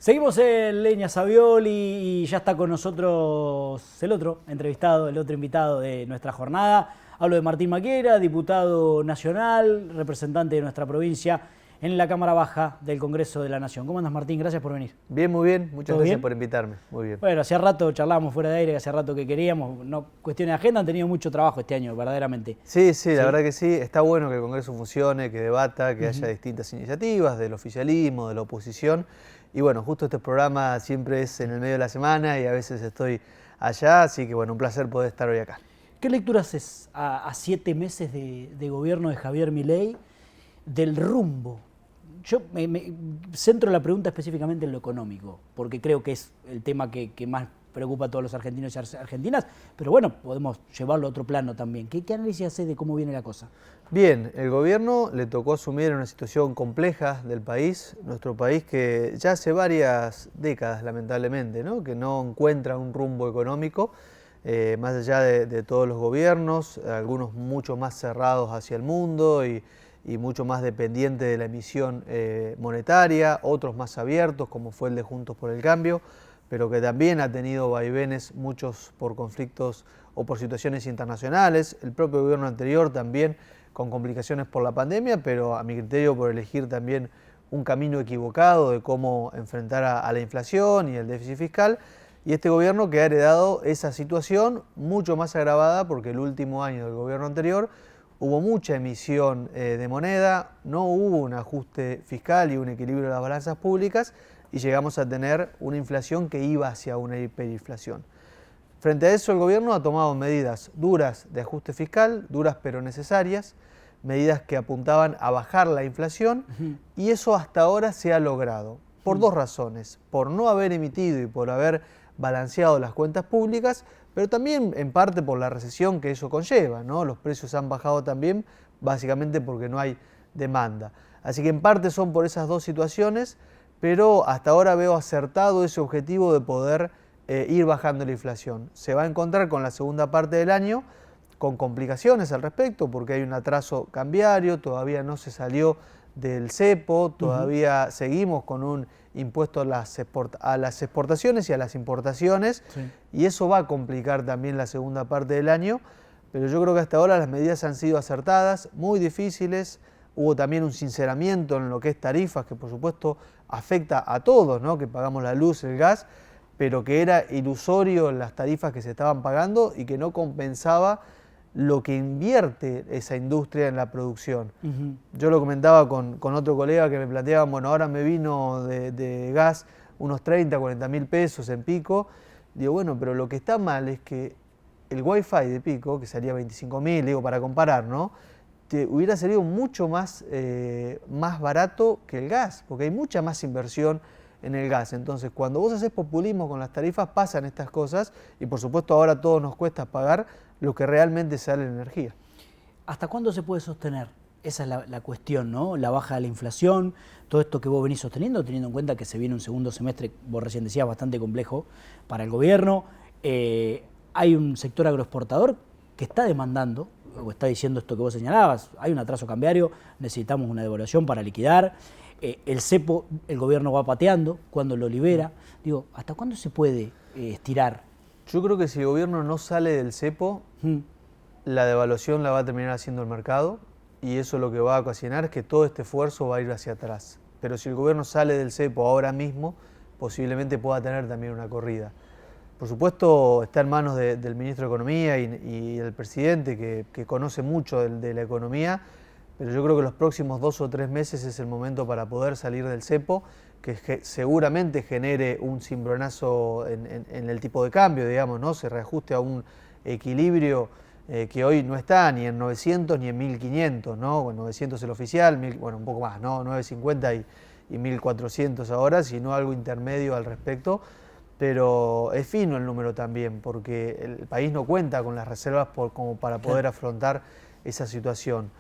Seguimos en Leña Savioli y ya está con nosotros el otro entrevistado, el otro invitado de nuestra jornada. Hablo de Martín Maquera, diputado nacional, representante de nuestra provincia en la Cámara Baja del Congreso de la Nación. ¿Cómo andas, Martín? Gracias por venir. Bien, muy bien. Muchas gracias bien por invitarme. Muy bien. Bueno, hacía rato charlábamos fuera de aire, que hacía rato que queríamos. No, cuestiones de agenda, han tenido mucho trabajo este año, verdaderamente. Sí, la verdad que sí. Está bueno que el Congreso funcione, que debata, que haya distintas iniciativas del oficialismo, de la oposición. Y bueno, justo este programa siempre es en el medio de la semana y a veces estoy allá, así que bueno, un placer poder estar hoy acá. ¿Qué lectura haces a 7 meses de gobierno de Javier Milei del rumbo? Yo me centro la pregunta específicamente en lo económico, porque creo que es el tema que más preocupa a todos los argentinos y argentinas, pero bueno, podemos llevarlo a otro plano también. ¿Qué análisis hace de cómo viene la cosa? Bien, el gobierno le tocó asumir una situación compleja del país, nuestro país que ya hace varias décadas lamentablemente, ¿no? Que no encuentra un rumbo económico, más allá de todos los gobiernos, algunos mucho más cerrados hacia el mundo y mucho más dependientes de la emisión monetaria, otros más abiertos como fue el de Juntos por el Cambio, pero que también ha tenido vaivenes, muchos por conflictos o por situaciones internacionales, el propio gobierno anterior también con complicaciones por la pandemia, pero a mi criterio por elegir también un camino equivocado de cómo enfrentar a la inflación y el déficit fiscal, y este gobierno que ha heredado esa situación mucho más agravada porque el último año del gobierno anterior hubo mucha emisión de moneda, no hubo un ajuste fiscal y un equilibrio de las balanzas públicas y llegamos a tener una inflación que iba hacia una hiperinflación. Frente a eso el gobierno ha tomado medidas duras de ajuste fiscal, duras pero necesarias, medidas que apuntaban a bajar la inflación y eso hasta ahora se ha logrado por dos razones, por no haber emitido y por haber balanceado las cuentas públicas, pero también en parte por la recesión que eso conlleva, ¿no? Los precios han bajado también básicamente porque no hay demanda. Así que en parte son por esas dos situaciones, pero hasta ahora veo acertado ese objetivo de poder ir bajando la inflación. Se va a encontrar con la segunda parte del año con complicaciones al respecto porque hay un atraso cambiario, todavía no se salió del cepo, todavía seguimos con un impuesto a las exportaciones y a las importaciones, y eso va a complicar también la segunda parte del año, pero yo creo que hasta ahora las medidas han sido acertadas, muy difíciles, hubo también un sinceramiento en lo que es tarifas, que por supuesto afecta a todos, ¿no? Que pagamos la luz, el gas, pero que era ilusorio las tarifas que se estaban pagando y que no compensaba lo que invierte esa industria en la producción. Yo lo comentaba con otro colega que me planteaban, bueno, ahora me vino de gas unos 30, 40 mil pesos en Pico. Digo, bueno, pero lo que está mal es que el Wi-Fi de Pico, que salía 25.000, digo, para comparar, ¿no? Te hubiera salido mucho más barato que el gas, porque hay mucha más inversión en el gas. Entonces, cuando vos haces populismo con las tarifas, pasan estas cosas y por supuesto ahora a todos nos cuesta pagar lo que realmente sale en energía. ¿Hasta cuándo se puede sostener? Esa es la cuestión, ¿no? La baja de la inflación, todo esto que vos venís sosteniendo, teniendo en cuenta que se viene un segundo semestre, vos recién decías, bastante complejo para el gobierno. Hay un sector agroexportador que está demandando, o está diciendo esto que vos señalabas, hay un atraso cambiario, necesitamos una devaluación para liquidar. El cepo, el gobierno va pateando cuando lo libera. Digo, ¿hasta cuándo se puede estirar? Yo creo que si el gobierno no sale del cepo, la devaluación la va a terminar haciendo el mercado y eso lo que va a ocasionar es que todo este esfuerzo va a ir hacia atrás. Pero si el gobierno sale del cepo ahora mismo, posiblemente pueda tener también una corrida. Por supuesto, está en manos del ministro de Economía y del presidente que conoce mucho de la economía, pero yo creo que los próximos 2 o 3 meses es el momento para poder salir del cepo, que seguramente genere un cimbronazo en el tipo de cambio, digamos, ¿no? Se reajuste a un equilibrio que hoy no está ni en 900 ni en 1500, ¿no? Bueno, 900 el oficial, bueno, un poco más, ¿no? 950 y 1400 ahora, sino algo intermedio al respecto. Pero es fino el número también, porque el país no cuenta con las reservas como para poder afrontar esa situación.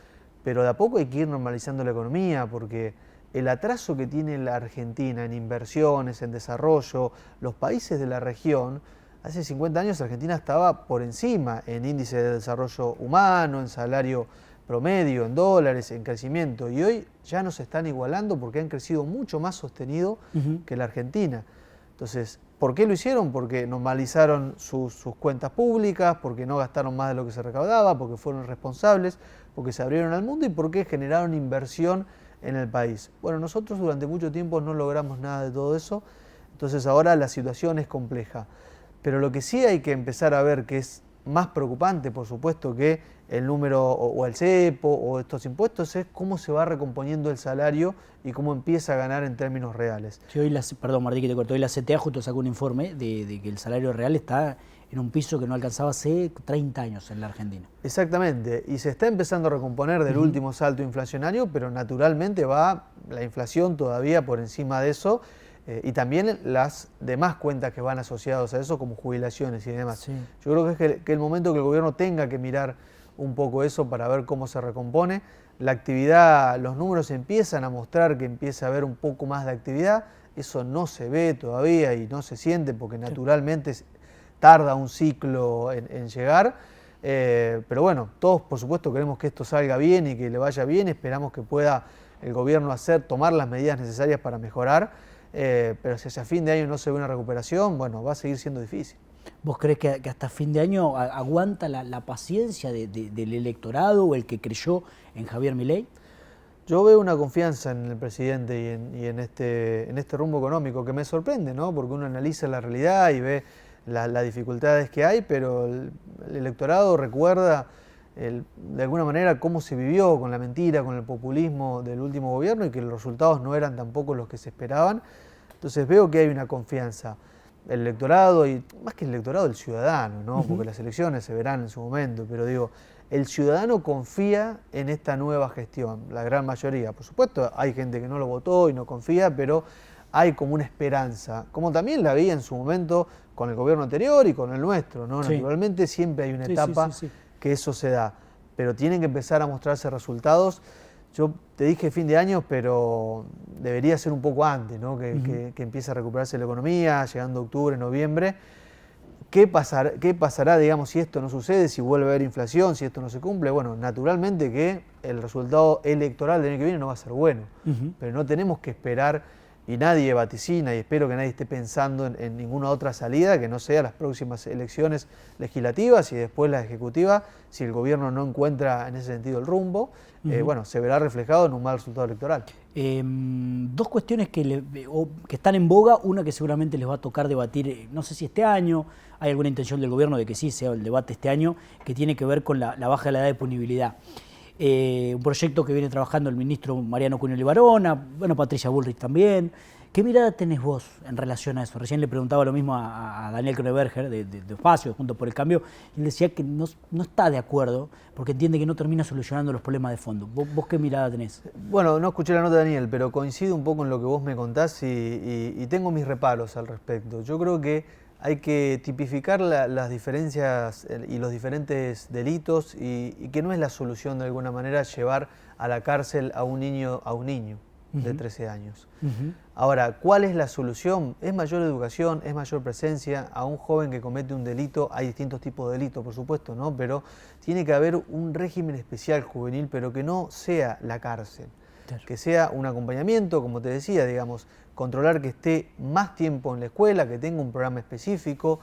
Pero de a poco hay que ir normalizando la economía, porque el atraso que tiene la Argentina en inversiones, en desarrollo, los países de la región, hace 50 años Argentina estaba por encima en índice de desarrollo humano, en salario promedio, en dólares, en crecimiento, y hoy ya no se están igualando porque han crecido mucho más sostenido que la Argentina. Entonces, ¿por qué lo hicieron? Porque normalizaron sus cuentas públicas, porque no gastaron más de lo que se recaudaba, porque fueron responsables, porque se abrieron al mundo y porque generaron inversión en el país. Bueno, nosotros durante mucho tiempo no logramos nada de todo eso, entonces ahora la situación es compleja. Pero lo que sí hay que empezar a ver, que es más preocupante, por supuesto, que el número o el cepo o estos impuestos, es cómo se va recomponiendo el salario y cómo empieza a ganar en términos reales. Sí, hoy perdón, Martí, que te corto. Hoy la CTA justo sacó un informe de que el salario real está en un piso que no alcanzaba hace 30 años en la Argentina. Exactamente, y se está empezando a recomponer del último salto inflacionario, pero naturalmente va la inflación todavía por encima de eso, y también las demás cuentas que van asociadas a eso, como jubilaciones y demás. Sí. Yo creo que es el momento que el gobierno tenga que mirar un poco eso para ver cómo se recompone. La actividad, los números empiezan a mostrar que empieza a haber un poco más de actividad, eso no se ve todavía y no se siente porque naturalmente tarda un ciclo en llegar, pero bueno, todos por supuesto queremos que esto salga bien y que le vaya bien, esperamos que pueda el gobierno tomar las medidas necesarias para mejorar, pero si hacia fin de año no se ve una recuperación, bueno, va a seguir siendo difícil. ¿Vos crees que hasta fin de año aguanta la paciencia del electorado o el que creyó en Javier Milei? Yo veo una confianza en el presidente y en este rumbo económico que me sorprende, ¿no? Porque uno analiza la realidad y ve las dificultades que hay, pero el electorado recuerda de alguna manera cómo se vivió con la mentira, con el populismo del último gobierno y que los resultados no eran tampoco los que se esperaban. Entonces veo que hay una confianza. El electorado, y más que el electorado, el ciudadano, ¿no? Porque las elecciones se verán en su momento, pero digo, el ciudadano confía en esta nueva gestión, la gran mayoría. Por supuesto, hay gente que no lo votó y no confía, pero hay como una esperanza, como también la había en su momento con el gobierno anterior y con el nuestro, ¿no? Sí. Naturalmente siempre hay una etapa que eso se da, pero tienen que empezar a mostrarse resultados. Yo te dije fin de año, pero debería ser un poco antes, ¿no? Que empiece a recuperarse la economía, llegando octubre, noviembre. ¿Qué pasará, digamos, si esto no sucede, si vuelve a haber inflación, si esto no se cumple? Bueno, naturalmente que el resultado electoral del año que viene no va a ser bueno, pero no tenemos que esperar, y nadie vaticina, y espero que nadie esté pensando en ninguna otra salida que no sea las próximas elecciones legislativas y después la ejecutiva, si el gobierno no encuentra en ese sentido el rumbo, bueno, se verá reflejado en un mal resultado electoral. Dos cuestiones que están en boga, una que seguramente les va a tocar debatir, no sé si este año, hay alguna intención del gobierno de que sí sea el debate este año, que tiene que ver con la baja de la edad de punibilidad. Un proyecto que viene trabajando el ministro Mariano Cunioli Barona, bueno, Patricia Bullrich también. ¿Qué mirada tenés vos en relación a eso? Recién le preguntaba lo mismo a Daniel Kroneberger de Espacio, Juntos por el Cambio, y él decía que no está de acuerdo porque entiende que no termina solucionando los problemas de fondo. ¿Vos qué mirada tenés? Bueno, no escuché la nota de Daniel, pero coincido un poco en lo que vos me contás y tengo mis reparos al respecto. Yo creo que hay que tipificar las diferencias y los diferentes delitos y que no es la solución de alguna manera llevar a la cárcel a un niño de 13 años. Ahora, ¿cuál es la solución? Es mayor educación, es mayor presencia. A un joven que comete un delito, hay distintos tipos de delitos, por supuesto, ¿no? Pero tiene que haber un régimen especial juvenil, pero que no sea la cárcel. Claro. Que sea un acompañamiento, como te decía, digamos, controlar que esté más tiempo en la escuela, que tenga un programa específico.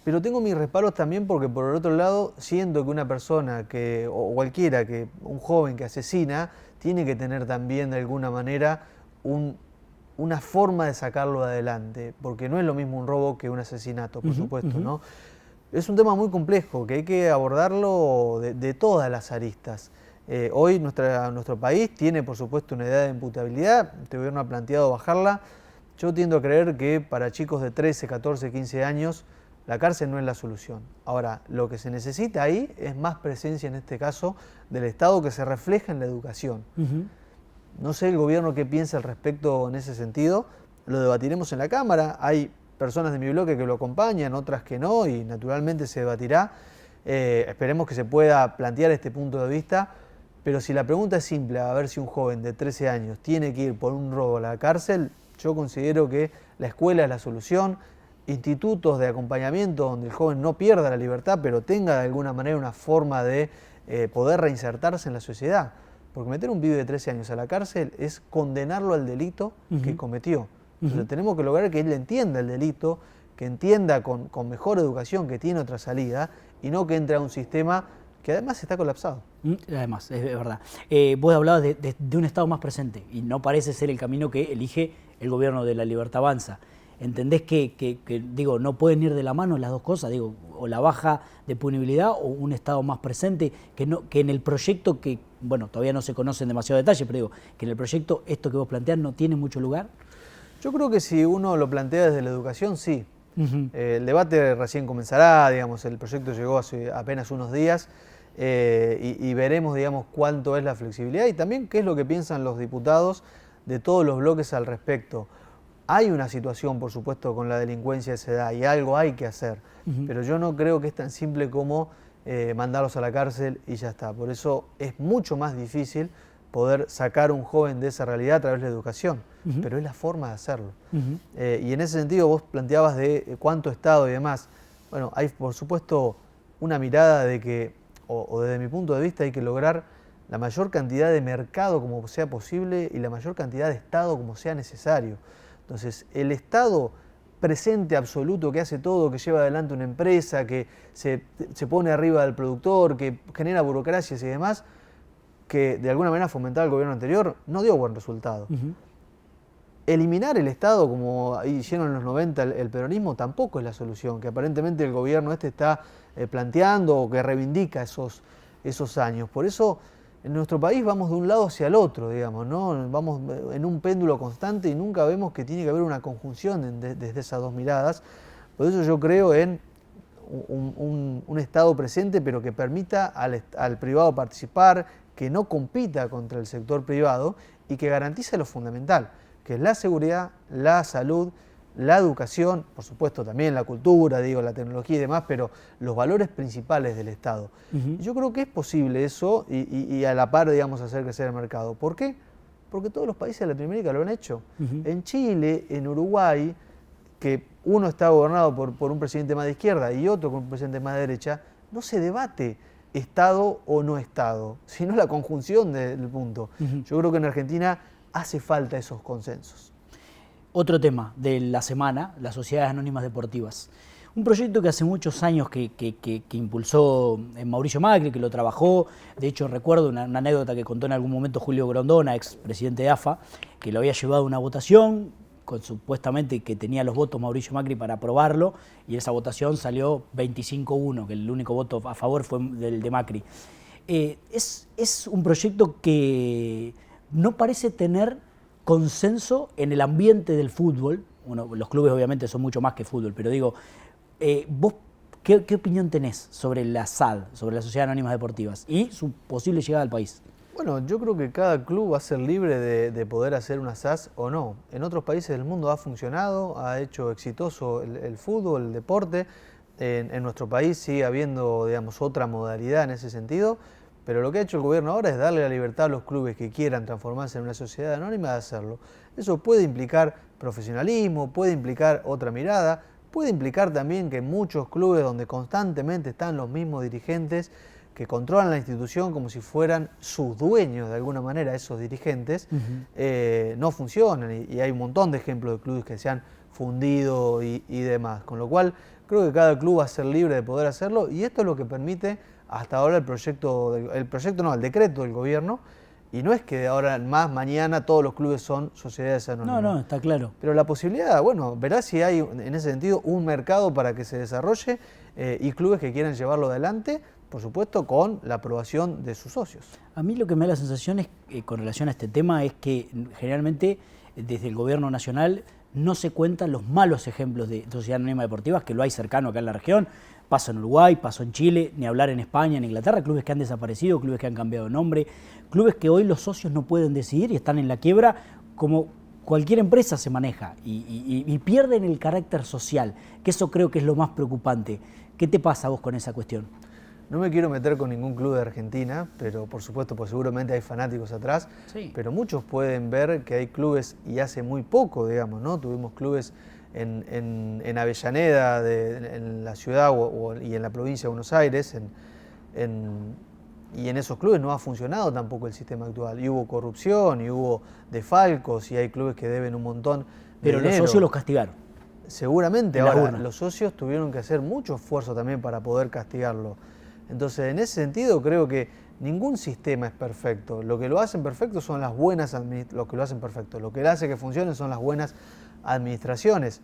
Pero tengo mis reparos también porque por el otro lado siento que una persona o cualquiera, un joven que asesina, tiene que tener también de alguna manera una forma de sacarlo adelante, porque no es lo mismo un robo que un asesinato, por supuesto, ¿no? Es un tema muy complejo que hay que abordarlo de todas las aristas. Hoy nuestro país tiene, por supuesto, una edad de imputabilidad, este gobierno ha planteado bajarla. Yo tiendo a creer que para chicos de 13, 14, 15 años, la cárcel no es la solución. Ahora, lo que se necesita ahí es más presencia, en este caso, del Estado que se refleja en la educación. No sé el gobierno qué piensa al respecto en ese sentido, lo debatiremos en la Cámara, hay personas de mi bloque que lo acompañan, otras que no, y naturalmente se debatirá. Esperemos que se pueda plantear este punto de vista, pero si la pregunta es simple, a ver si un joven de 13 años tiene que ir por un robo a la cárcel, yo considero que la escuela es la solución, institutos de acompañamiento donde el joven no pierda la libertad, pero tenga de alguna manera una forma de poder reinsertarse en la sociedad. Porque meter un pibe de 13 años a la cárcel es condenarlo al delito que cometió. Entonces tenemos que lograr que él entienda el delito, que entienda con mejor educación que tiene otra salida y no que entre a un sistema que además está colapsado. Además, es verdad. Vos hablabas de un Estado más presente y no parece ser el camino que elige el gobierno de La Libertad Avanza. ¿Entendés que digo, no pueden ir de la mano las dos cosas? Digo, o la baja de punibilidad o un Estado más presente, que en el proyecto que, bueno, todavía no se conoce en demasiado detalle, pero digo, que en el proyecto esto que vos planteás no tiene mucho lugar. Yo creo que si uno lo plantea desde la educación, sí. El debate recién comenzará, digamos, el proyecto llegó hace apenas unos días y veremos, digamos, cuánto es la flexibilidad y también qué es lo que piensan los diputados de todos los bloques al respecto. Hay una situación, por supuesto, con la delincuencia de esa edad y algo hay que hacer, pero yo no creo que es tan simple como mandarlos a la cárcel y ya está. Por eso es mucho más difícil poder sacar a un joven de esa realidad a través de la educación, pero es la forma de hacerlo. Y en ese sentido vos planteabas de cuánto Estado y demás. Bueno, hay por supuesto una mirada de que, o desde mi punto de vista, hay que lograr la mayor cantidad de mercado como sea posible y la mayor cantidad de Estado como sea necesario. Entonces, el Estado presente absoluto que hace todo, que lleva adelante una empresa, que se pone arriba del productor, que genera burocracias y demás, que de alguna manera fomentaba el gobierno anterior, no dio buen resultado. Eliminar el Estado, como hicieron en los 90 el peronismo, tampoco es la solución, que aparentemente el gobierno está planteando o que reivindica esos años. Por eso, en nuestro país vamos de un lado hacia el otro, digamos, ¿no? Vamos en un péndulo constante y nunca vemos que tiene que haber una conjunción desde esas dos miradas. Por eso yo creo en un Estado presente, pero que permita al privado participar, que no compita contra el sector privado y que garantice lo fundamental, que es la seguridad, la salud, la educación, por supuesto también la cultura, la tecnología y demás, pero los valores principales del Estado. Yo creo que es posible eso y a la par, digamos, hacer crecer el mercado. ¿Por qué? Porque todos los países de Latinoamérica lo han hecho. En Chile, en Uruguay, que uno está gobernado por un presidente más de izquierda y otro con un presidente más de derecha, no se debate Estado o no Estado, sino la conjunción del punto. Yo creo que en Argentina hace falta esos consensos. Otro tema de la semana, las sociedades anónimas deportivas. Un proyecto que hace muchos años que impulsó Mauricio Macri, que lo trabajó. De hecho, recuerdo una anécdota que contó en algún momento Julio Grondona, ex presidente de AFA, que lo había llevado a una votación, supuestamente que tenía los votos Mauricio Macri para aprobarlo, y esa votación salió 25-1, que el único voto a favor fue del de Macri. Es un proyecto que no parece tener consenso en el ambiente del fútbol. Bueno, los clubes obviamente son mucho más que fútbol, pero digo, vos, ¿qué opinión tenés sobre la SAD, sobre las Sociedades Anónimas Deportivas y su posible llegada al país? Bueno, yo creo que cada club va a ser libre de poder hacer una SAS o no. En otros países del mundo ha funcionado, ha hecho exitoso el fútbol, el deporte. En nuestro país sigue habiendo, digamos, otra modalidad en ese sentido, pero lo que ha hecho el gobierno ahora es darle la libertad a los clubes que quieran transformarse en una sociedad anónima de hacerlo. Eso puede implicar profesionalismo, puede implicar otra mirada, puede implicar también que en muchos clubes donde constantemente están los mismos dirigentes que controlan la institución como si fueran sus dueños de alguna manera, esos dirigentes, no funcionan y hay un montón de ejemplos de clubes que se han fundido y demás, con lo cual creo que cada club va a ser libre de poder hacerlo y esto es lo que permite hasta ahora el decreto del gobierno, y no es que de ahora en más mañana todos los clubes son sociedades anónimas. No, está claro. Pero la posibilidad, bueno, verá si hay en ese sentido un mercado para que se desarrolle y clubes que quieran llevarlo adelante, por supuesto con la aprobación de sus socios. A mí lo que me da la sensación es, con relación a este tema, es que generalmente desde el gobierno nacional no se cuentan los malos ejemplos de sociedad anónima deportivas, que lo hay cercano acá en la región. Pasó en Uruguay, pasó en Chile, ni hablar en España, en Inglaterra, clubes que han desaparecido, clubes que han cambiado de nombre, clubes que hoy los socios no pueden decidir y están en la quiebra, como cualquier empresa se maneja, y pierden el carácter social, que eso creo que es lo más preocupante. ¿Qué te pasa a vos con esa cuestión? No me quiero meter con ningún club de Argentina, pero por supuesto, pues seguramente hay fanáticos atrás, sí. Pero muchos pueden ver que hay clubes, y hace muy poco, digamos, ¿no? Tuvimos clubes en Avellaneda, en la ciudad y en la provincia de Buenos Aires, en y en esos clubes no ha funcionado tampoco el sistema actual. Y hubo corrupción, y hubo desfalcos, y hay clubes que deben un montón de Pero dinero. los socios los castigaron. Seguramente. En las Ahora, urnas. los socios tuvieron que hacer mucho esfuerzo también para poder castigarlo. Entonces, en ese sentido, creo que ningún sistema es perfecto. Lo que lo hacen perfecto son las buenas lo que lo hacen perfecto. Lo que hace que funcione son las buenas administraciones.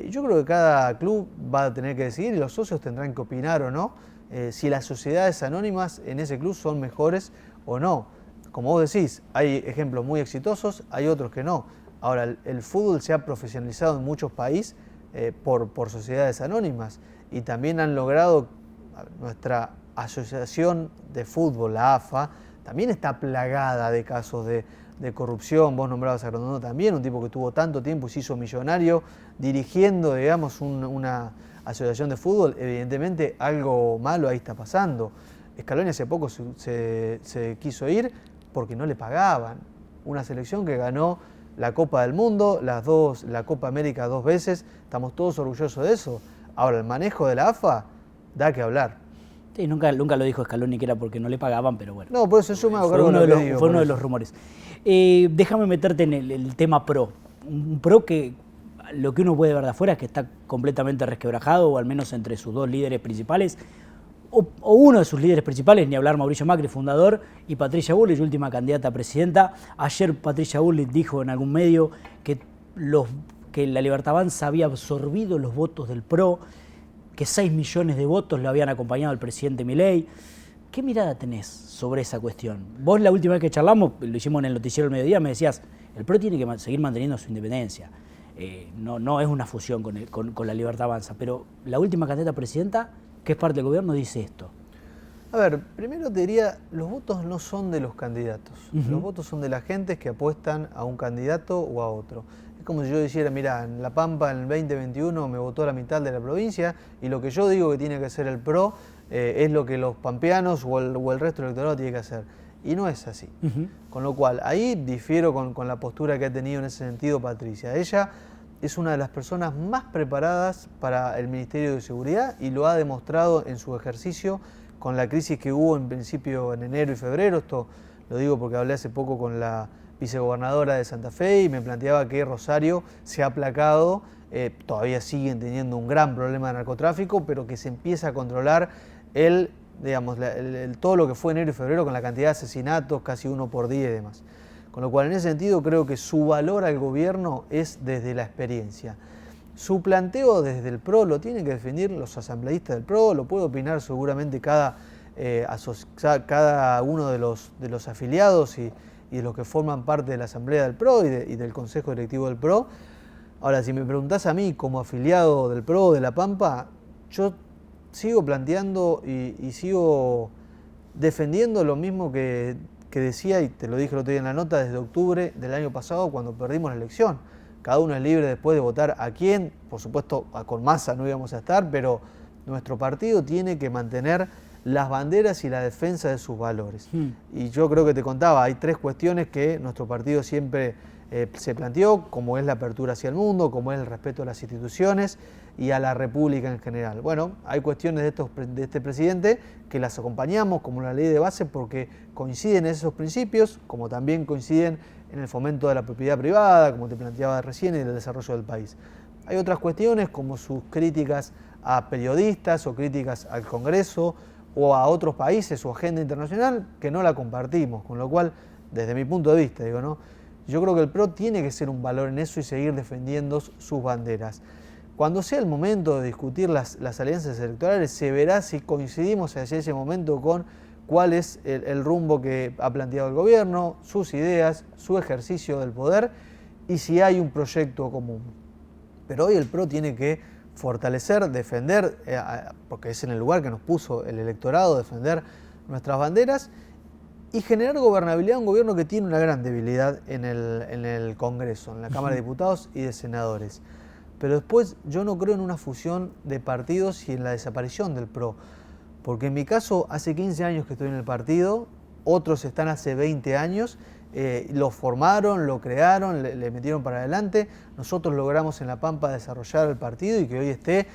Yo creo que cada club va a tener que decidir y los socios tendrán que opinar o no si las sociedades anónimas en ese club son mejores o no. Como vos decís, hay ejemplos muy exitosos, hay otros que no. Ahora, el fútbol se ha profesionalizado en muchos países por sociedades anónimas y también han logrado, nuestra asociación de fútbol, la AFA, también está plagada de casos de corrupción. Vos nombrabas a Grondona también, un tipo que tuvo tanto tiempo y se hizo millonario dirigiendo, digamos, una asociación de fútbol. Evidentemente algo malo ahí está pasando. Scaloni hace poco se quiso ir porque no le pagaban. Una selección que ganó la Copa del Mundo, la Copa América 2 veces, estamos todos orgullosos de eso. Ahora, el manejo de la AFA da que hablar. Sí, nunca lo dijo Scaloni que era porque no le pagaban, pero bueno. No, por eso yo me hago Fue cargo uno, de de lo los, que digo, fue por uno de eso. los rumores. Déjame meterte en el tema pro. Un pro que lo que uno puede ver de afuera es que está completamente resquebrajado, o al menos entre sus dos líderes principales, o uno de sus líderes principales, ni hablar Mauricio Macri, fundador, y Patricia Bullrich, última candidata a presidenta. Ayer Patricia Bullrich dijo en algún medio que la Libertad Avanza había absorbido los votos del PRO, que 6 millones de votos lo habían acompañado al presidente Milei. ¿Qué mirada tenés sobre esa cuestión? Vos la última vez que charlamos, lo hicimos en el noticiero del mediodía, me decías, el PRO tiene que seguir manteniendo su independencia. No es una fusión con la Libertad Avanza, pero la última candidata a presidenta, que es parte del gobierno, dice esto. A ver, primero te diría, los votos no son de los candidatos. Los votos son de las gentes que apuestan a un candidato o a otro. Es como si yo dijera, mira, en La Pampa en el 2021 me votó la mitad de la provincia y lo que yo digo que tiene que hacer el PRO es lo que los pampeanos o el resto del electorado tiene que hacer. Y no es así. Con lo cual, ahí difiero con la postura que ha tenido en ese sentido Patricia. Ella es una de las personas más preparadas para el Ministerio de Seguridad y lo ha demostrado en su ejercicio con la crisis que hubo en principio en enero y febrero. Esto lo digo porque hablé hace poco con la vicegobernadora de Santa Fe y me planteaba que Rosario se ha aplacado, todavía siguen teniendo un gran problema de narcotráfico, pero que se empieza a controlar todo lo que fue enero y febrero con la cantidad de asesinatos, casi 1 por día y demás. Con lo cual, en ese sentido, creo que su valor al gobierno es desde la experiencia. Su planteo desde el PRO lo tienen que definir los asambleístas del PRO, lo puede opinar seguramente cada uno de los afiliados y de los que forman parte de la asamblea del PRO y del consejo directivo del PRO. Ahora, si me preguntás a mí como afiliado del PRO de La Pampa, yo sigo planteando y sigo defendiendo lo mismo que decía, y te lo dije el otro día en la nota, desde octubre del año pasado cuando perdimos la elección. Cada uno es libre después de votar a quién, por supuesto con Massa no íbamos a estar, pero nuestro partido tiene que mantener las banderas y la defensa de sus valores. Y yo creo que te contaba, hay 3 cuestiones que nuestro partido siempre se planteó, como es la apertura hacia el mundo, como es el respeto a las instituciones y a la República en general. Bueno, hay cuestiones de este presidente que las acompañamos, como la ley de base, porque coinciden en esos principios, como también coinciden en el fomento de la propiedad privada, como te planteaba recién, y del desarrollo del país. Hay otras cuestiones, como sus críticas a periodistas o críticas al Congreso o a otros países o agenda internacional, que no la compartimos, con lo cual, desde mi punto de vista, digo, ¿no? Yo creo que el PRO tiene que ser un valor en eso y seguir defendiendo sus banderas. Cuando sea el momento de discutir las alianzas electorales, se verá si coincidimos hacia ese momento con cuál es el rumbo que ha planteado el gobierno, sus ideas, su ejercicio del poder y si hay un proyecto común. Pero hoy el PRO tiene que fortalecer, defender, porque es en el lugar que nos puso el electorado, defender nuestras banderas y generar gobernabilidad, un gobierno que tiene una gran debilidad en el Congreso, en la Cámara de Diputados y de Senadores. Pero después yo no creo en una fusión de partidos y en la desaparición del PRO. Porque en mi caso, hace 15 años que estoy en el partido, otros están hace 20 años, lo formaron, lo crearon, le metieron para adelante. Nosotros logramos en La Pampa desarrollar el partido y que hoy esté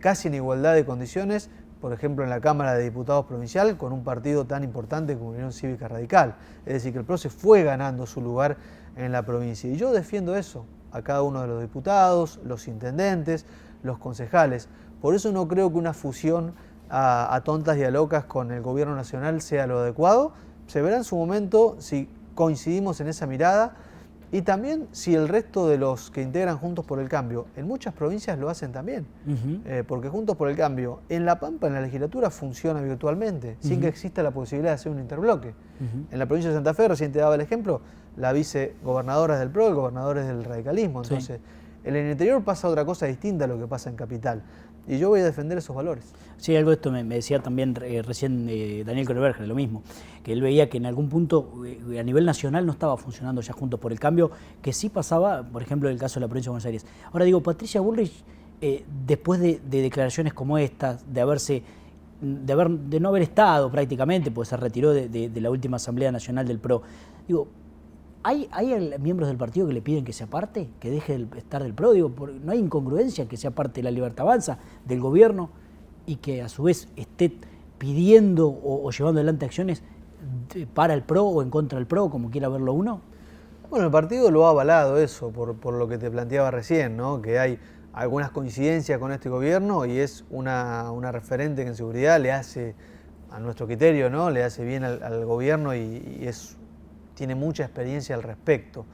casi en igualdad de condiciones, por ejemplo, en la Cámara de Diputados Provincial con un partido tan importante como Unión Cívica Radical. Es decir, que el PRO se fue ganando su lugar en la provincia. Y yo defiendo eso a cada uno de los diputados, los intendentes, los concejales. Por eso no creo que una fusión a tontas y a locas con el gobierno nacional sea lo adecuado. Se verá en su momento si coincidimos en esa mirada y también si el resto de los que integran Juntos por el Cambio, en muchas provincias lo hacen también, porque Juntos por el Cambio en La Pampa, en la legislatura, funciona virtualmente, sin que exista la posibilidad de hacer un interbloque. En la provincia de Santa Fe, recién te daba el ejemplo, la vicegobernadora es del PRO, el gobernador es del radicalismo, entonces en el interior pasa otra cosa distinta a lo que pasa en Capital. Y yo voy a defender esos valores. Sí, algo de esto me decía también recién Daniel Kroeberger, lo mismo, que él veía que en algún punto a nivel nacional no estaba funcionando ya Juntos por el Cambio, que sí pasaba, por ejemplo, en el caso de la provincia de Buenos Aires. Ahora digo, Patricia Bullrich, después de declaraciones como estas, de no haber estado prácticamente, pues se retiró de la última Asamblea Nacional del PRO, digo, ¿hay miembros del partido que le piden que se aparte, que deje de estar del PRO? Digo, ¿no hay incongruencia en que sea parte de la Libertad Avanza, del gobierno, y que a su vez esté pidiendo o llevando adelante acciones para el PRO o en contra del PRO, como quiera verlo uno? Bueno, el partido lo ha avalado eso, por lo que te planteaba recién, ¿no? Que hay algunas coincidencias con este gobierno y es una referente que en seguridad le hace, a nuestro criterio, ¿no? Le hace bien al gobierno y tiene mucha experiencia al respecto.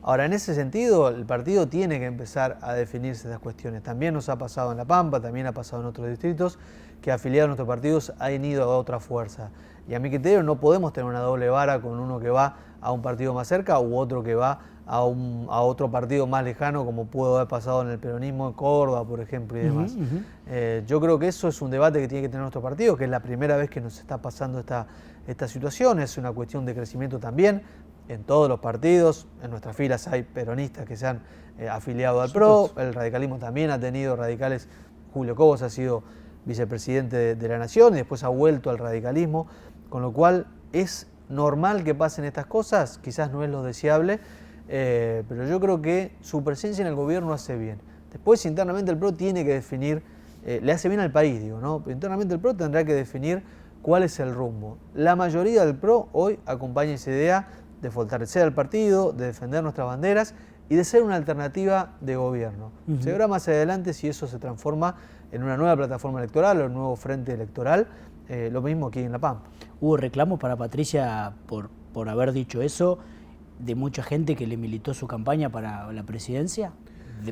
Ahora, en ese sentido, el partido tiene que empezar a definirse esas cuestiones. También nos ha pasado en La Pampa, también ha pasado en otros distritos, que afiliados a nuestros partidos han ido a otra fuerza. Y a mi criterio no podemos tener una doble vara con uno que va a un partido más cerca u otro que va a otro partido más lejano, como pudo haber pasado en el peronismo en Córdoba, por ejemplo, y demás. Yo creo que eso es un debate que tiene que tener nuestro partido, que es la primera vez que nos está pasando esta situación. Es una cuestión de crecimiento también en todos los partidos. En nuestras filas hay peronistas que se han afiliado al PRO, el radicalismo también ha tenido radicales. Julio Cobos ha sido vicepresidente de la Nación y después ha vuelto al radicalismo, con lo cual es normal que pasen estas cosas, quizás no es lo deseable, pero yo creo que su presencia en el gobierno hace bien. Después internamente el PRO tiene que definir, le hace bien al país, digo, ¿no? Pero internamente el PRO tendrá que definir cuál es el rumbo. La mayoría del PRO hoy acompaña esa idea de fortalecer al partido, de defender nuestras banderas y de ser una alternativa de gobierno. Se verá más adelante si eso se transforma en una nueva plataforma electoral o un nuevo frente electoral, lo mismo aquí en La Pampa. ¿Hubo reclamos para Patricia por haber dicho eso de mucha gente que le militó su campaña para la presidencia?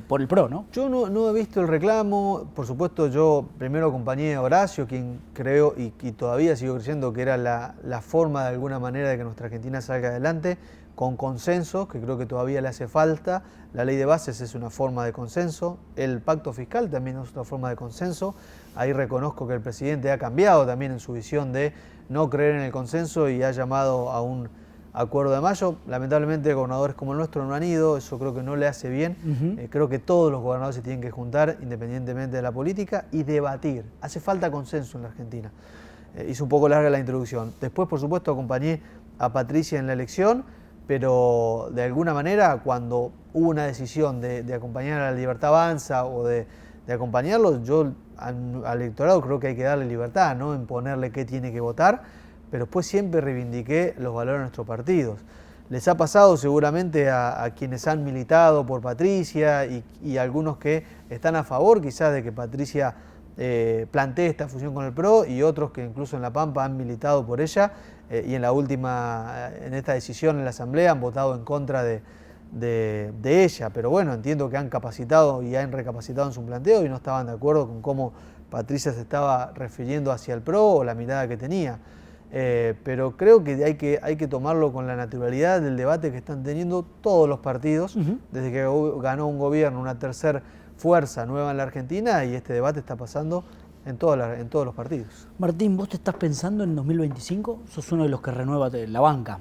Por el PRO, ¿no? Yo no he visto el reclamo. Por supuesto, yo primero acompañé a Horacio, quien creo y todavía sigo creyendo que era la forma de alguna manera de que nuestra Argentina salga adelante, con consenso, que creo que todavía le hace falta. La ley de bases es una forma de consenso, el pacto fiscal también es otra forma de consenso. Ahí reconozco que el presidente ha cambiado también en su visión de no creer en el consenso y ha llamado a un acuerdo de mayo. Lamentablemente gobernadores como el nuestro no han ido, eso creo que no le hace bien. Creo que todos los gobernadores se tienen que juntar independientemente de la política y debatir. Hace falta consenso en la Argentina. Hizo un poco larga la introducción. Después, por supuesto, acompañé a Patricia en la elección, pero de alguna manera cuando hubo una decisión de acompañar a la Libertad Avanza o de acompañarlos, yo al electorado creo que hay que darle libertad, no imponerle qué tiene que votar, pero después siempre reivindiqué los valores de nuestros partidos. Les ha pasado seguramente a quienes han militado por Patricia y algunos que están a favor quizás de que Patricia plantee esta fusión con el PRO y otros que incluso en La Pampa han militado por ella y en esta decisión en la Asamblea han votado en contra de ella. Pero bueno, entiendo que han capacitado y han recapacitado en su planteo y no estaban de acuerdo con cómo Patricia se estaba refiriendo hacia el PRO o la mirada que tenía. Pero creo que hay que tomarlo con la naturalidad del debate que están teniendo todos los partidos, desde que ganó un gobierno, una tercera fuerza nueva en la Argentina, y este debate está pasando en todos los partidos. Martín, ¿vos te estás pensando en 2025? Sos uno de los que renueva la banca.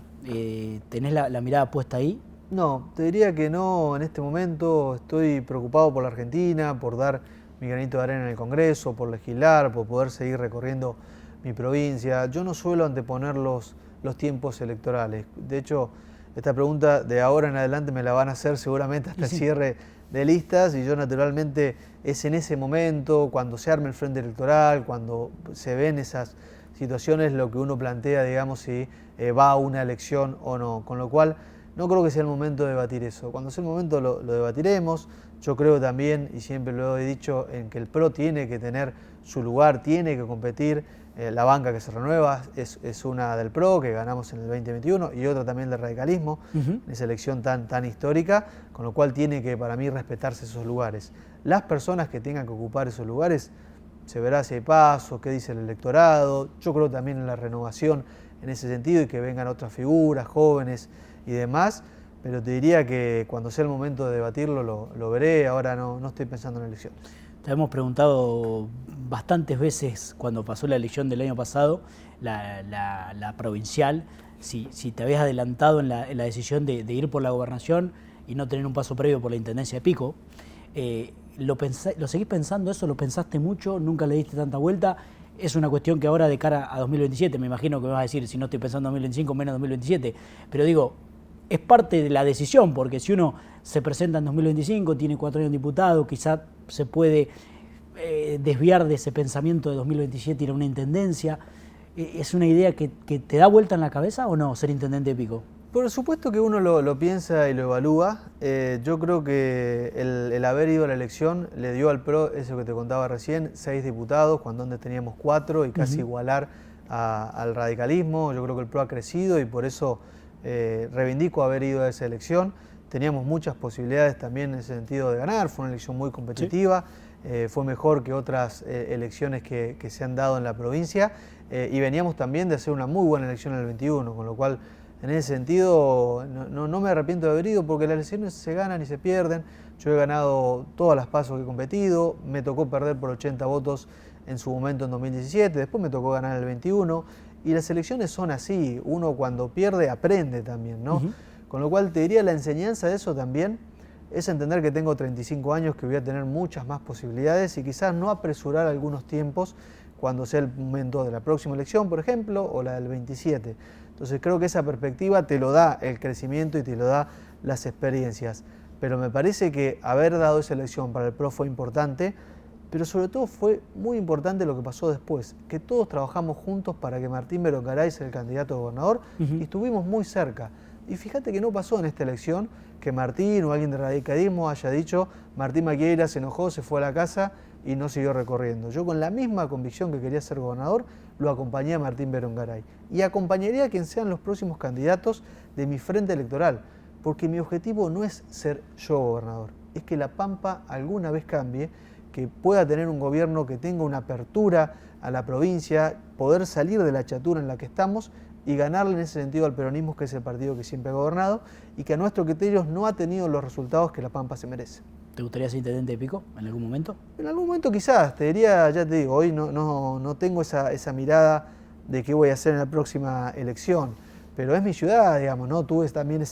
¿Tenés la mirada puesta ahí? No, te diría que no en este momento. Estoy preocupado por la Argentina, por dar mi granito de arena en el Congreso, por legislar, por poder seguir recorriendo mi provincia. Yo no suelo anteponer los tiempos electorales. De hecho, esta pregunta de ahora en adelante me la van a hacer seguramente hasta el cierre de listas y yo naturalmente es en ese momento, cuando se arme el frente electoral, cuando se ven esas situaciones, lo que uno plantea, digamos, si va a una elección o no. Con lo cual, no creo que sea el momento de debatir eso. Cuando sea el momento lo debatiremos. Yo creo también, y siempre lo he dicho, en que el PRO tiene que tener su lugar, tiene que competir. La banca que se renueva es una del PRO, que ganamos en el 2021, y otra también del radicalismo, en esa elección tan histórica, con lo cual tiene que, para mí, respetarse esos lugares. Las personas que tengan que ocupar esos lugares, se verá si hay paso, qué dice el electorado. Yo creo también en la renovación en ese sentido y que vengan otras figuras, jóvenes y demás, pero te diría que cuando sea el momento de debatirlo lo veré, ahora no estoy pensando en elecciones. Te hemos preguntado bastantes veces cuando pasó la elección del año pasado, la provincial, si te habías adelantado en la decisión de ir por la gobernación y no tener un paso previo por la intendencia de Pico. ¿Lo seguís pensando eso? ¿Lo pensaste mucho? ¿Nunca le diste tanta vuelta? Es una cuestión que ahora de cara a 2027, me imagino que me vas a decir, si no estoy pensando en 2025, menos 2027, pero digo, es parte de la decisión, porque si uno se presenta en 2025, tiene 4 años de diputado, quizás se puede desviar de ese pensamiento de 2027 ir a una intendencia. ¿Es una idea que te da vuelta en la cabeza o no, ser intendente de Pico? Por supuesto que uno lo piensa y lo evalúa. Yo creo que el haber ido a la elección le dio al PRO, eso que te contaba recién, 6 diputados, cuando antes teníamos 4 y casi igualar al radicalismo. Yo creo que el PRO ha crecido y por eso reivindico haber ido a esa elección. Teníamos muchas posibilidades también en ese sentido de ganar, fue una elección muy competitiva, fue mejor que otras elecciones que se han dado en la provincia y veníamos también de hacer una muy buena elección en el 21, con lo cual en ese sentido no me arrepiento de haber ido porque las elecciones se ganan y se pierden. Yo he ganado todas las pasos que he competido, me tocó perder por 80 votos en su momento en 2017, después me tocó ganar en el 21 y las elecciones son así, uno cuando pierde aprende también, ¿no? Con lo cual te diría la enseñanza de eso también es entender que tengo 35 años, que voy a tener muchas más posibilidades y quizás no apresurar algunos tiempos cuando sea el momento de la próxima elección, por ejemplo, o la del 27. Entonces creo que esa perspectiva te lo da el crecimiento y te lo da las experiencias. Pero me parece que haber dado esa elección para el PRO fue importante, pero sobre todo fue muy importante lo que pasó después, que todos trabajamos juntos para que Martín Berongaray sea el candidato a gobernador y estuvimos muy cerca. Y fíjate que no pasó en esta elección que Martín o alguien de radicalismo haya dicho Martín Maquieira se enojó, se fue a la casa y no siguió recorriendo. Yo con la misma convicción que quería ser gobernador, lo acompañé a Martín Berongaray. Y acompañaría a quien sean los próximos candidatos de mi frente electoral, porque mi objetivo no es ser yo gobernador, es que La Pampa alguna vez cambie, que pueda tener un gobierno que tenga una apertura a la provincia, poder salir de la chatura en la que estamos y ganarle en ese sentido al peronismo, que es el partido que siempre ha gobernado y que a nuestro criterio no ha tenido los resultados que La Pampa se merece. ¿Te gustaría ser intendente de Pico en algún momento? En algún momento quizás, te diría, ya te digo, hoy no tengo esa mirada de qué voy a hacer en la próxima elección, pero es mi ciudad, digamos, ¿no? Tuve también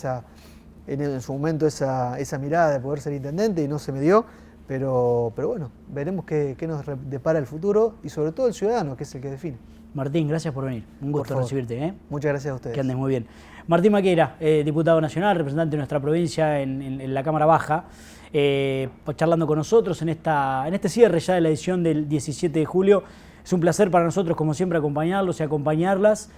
en su momento esa mirada de poder ser intendente y no se me dio, pero bueno, veremos qué nos depara el futuro y sobre todo el ciudadano, que es el que define. Martín, gracias por venir. Un gusto recibirte. Muchas gracias a ustedes. Que andes muy bien. Martín Maquieira, diputado nacional, representante de nuestra provincia en la Cámara Baja, charlando con nosotros en este cierre ya de la edición del 17 de julio. Es un placer para nosotros, como siempre, acompañarlos y acompañarlas.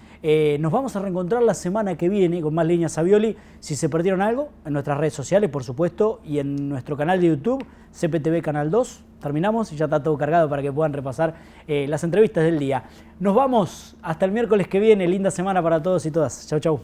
Nos vamos a reencontrar la semana que viene con más Líneas Savioli. Si se perdieron algo, en nuestras redes sociales, por supuesto, y en nuestro canal de YouTube, CPTV Canal 2. Terminamos y ya está todo cargado para que puedan repasar las entrevistas del día. Nos vamos hasta el miércoles que viene. Linda semana para todos y todas. Chau, chau.